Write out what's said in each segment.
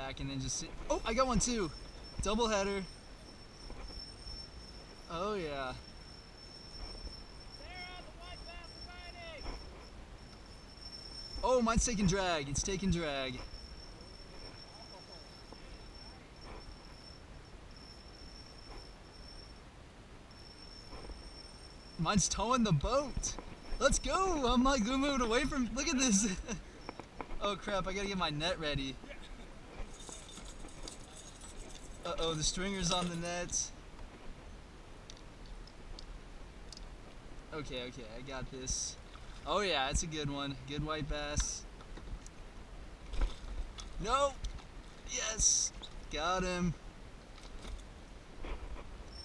back and then just sit. Oh, I got one too. Double header. Oh yeah. Oh, mine's taking drag. It's taking drag. Mine's towing the boat. Let's go. I'm like moving away from. Look at this. Oh crap! I gotta get my net ready. Uh-oh, the stringer's on the net. Okay, I got this. Oh yeah, it's a good one. Good white bass. No! Yes! Got him.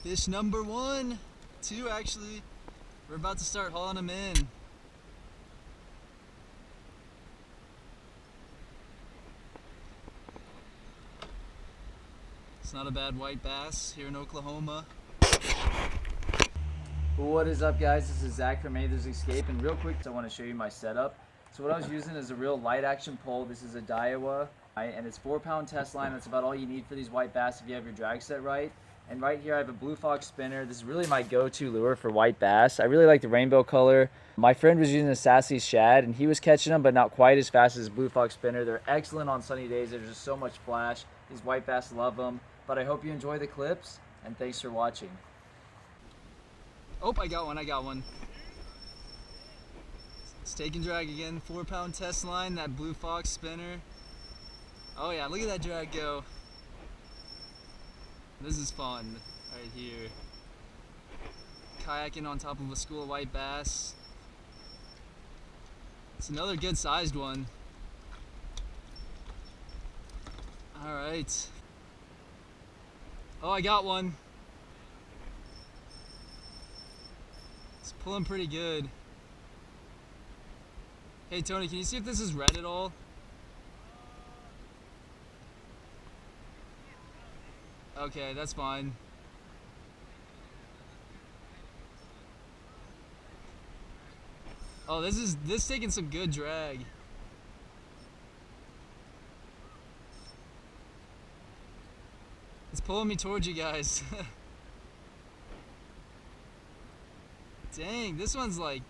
Fish number 1. 2 actually. We're about to start hauling them in. It's not a bad white bass here in Oklahoma. What is up, guys? This is Zach from Mather's Escape, and real quick I want to show you my setup. So what I was using is a real light action pole. This is a Daiwa, and it's 4-pound test line. That's about all you need for these white bass if you have your drag set right. And right here I have a Blue Fox spinner. This is really my go-to lure for white bass. I really like the rainbow color. My friend was using a Sassy Shad, and he was catching them, but not quite as fast as a Blue Fox spinner. They're excellent on sunny days. There's just so much flash. These white bass love them. But I hope you enjoy the clips, and thanks for watching. Oh, I got one. It's taking drag again. 4-pound test line, that Blue Fox spinner. Oh yeah, look at that drag go. This is fun right here. Kayaking on top of a school of white bass. It's another good sized one. All right. Oh, I got one. It's pulling pretty good. Hey Tony, can you see if this is red at all? Okay, that's fine. Oh, this is taking some good drag. It's pulling me towards you guys. Dang, this one's like,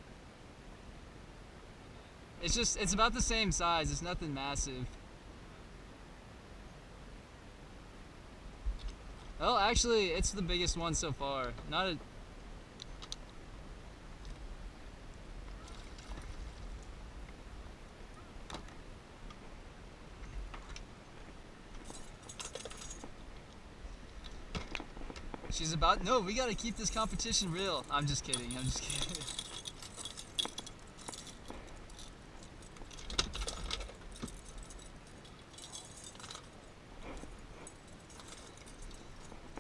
it's about the same size. It's nothing massive. Well, actually, it's the biggest one so far. Not a... She's about... No, we gotta keep this competition real. I'm just kidding.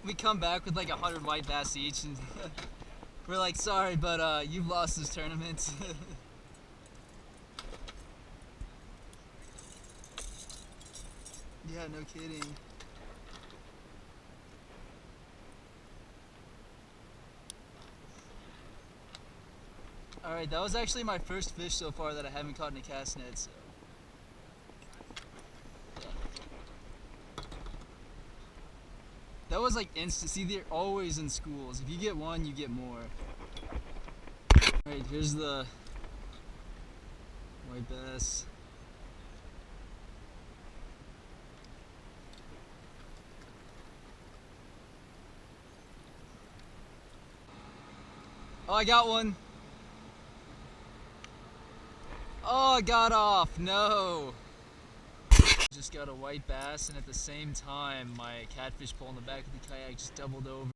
We come back with like 100 white bass each, and we're like, sorry, but you've lost this tournament. Yeah, no kidding. Alright, that was actually my first fish so far that I haven't caught in a cast net, so. That was like instant. See, they're always in schools. If you get one, you get more. Alright, here's the white bass. Oh, I got one. Oh, I got off. No. Just got a white bass, and at the same time my catfish pole in the back of the kayak just doubled over.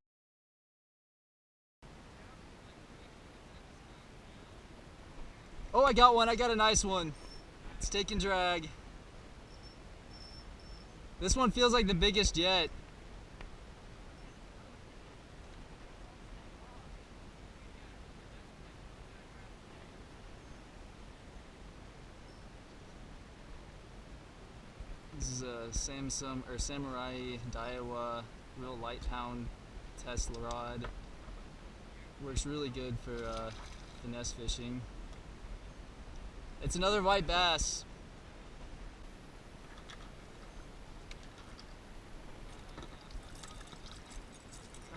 Oh, I got one. I got a nice one. It's taking drag. This one feels like the biggest yet. This is a Samsung or Samurai Daiwa real light pound test rod. Works really good for finesse fishing. It's another white bass.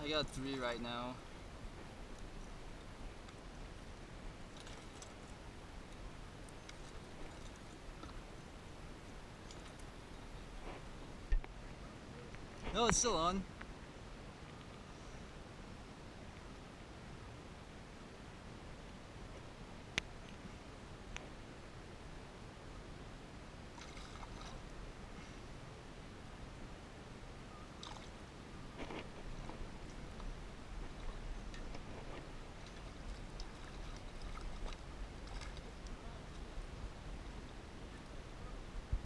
I got 3 right now. No, it's still on.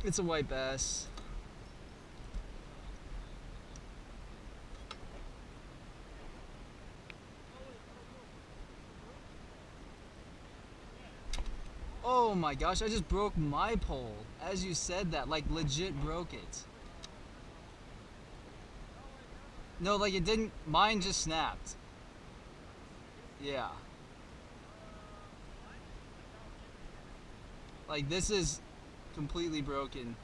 It's a white bass. Oh my gosh, I just broke my pole. As you said that, like legit broke it. No, like it didn't, mine just snapped. Yeah. Like this is completely broken.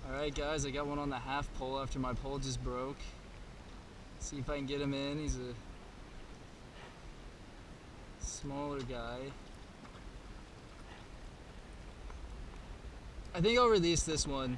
Alright guys, I got one on the half pole after my pole just broke. See if I can get him in. He's a smaller guy. I think I'll release this one.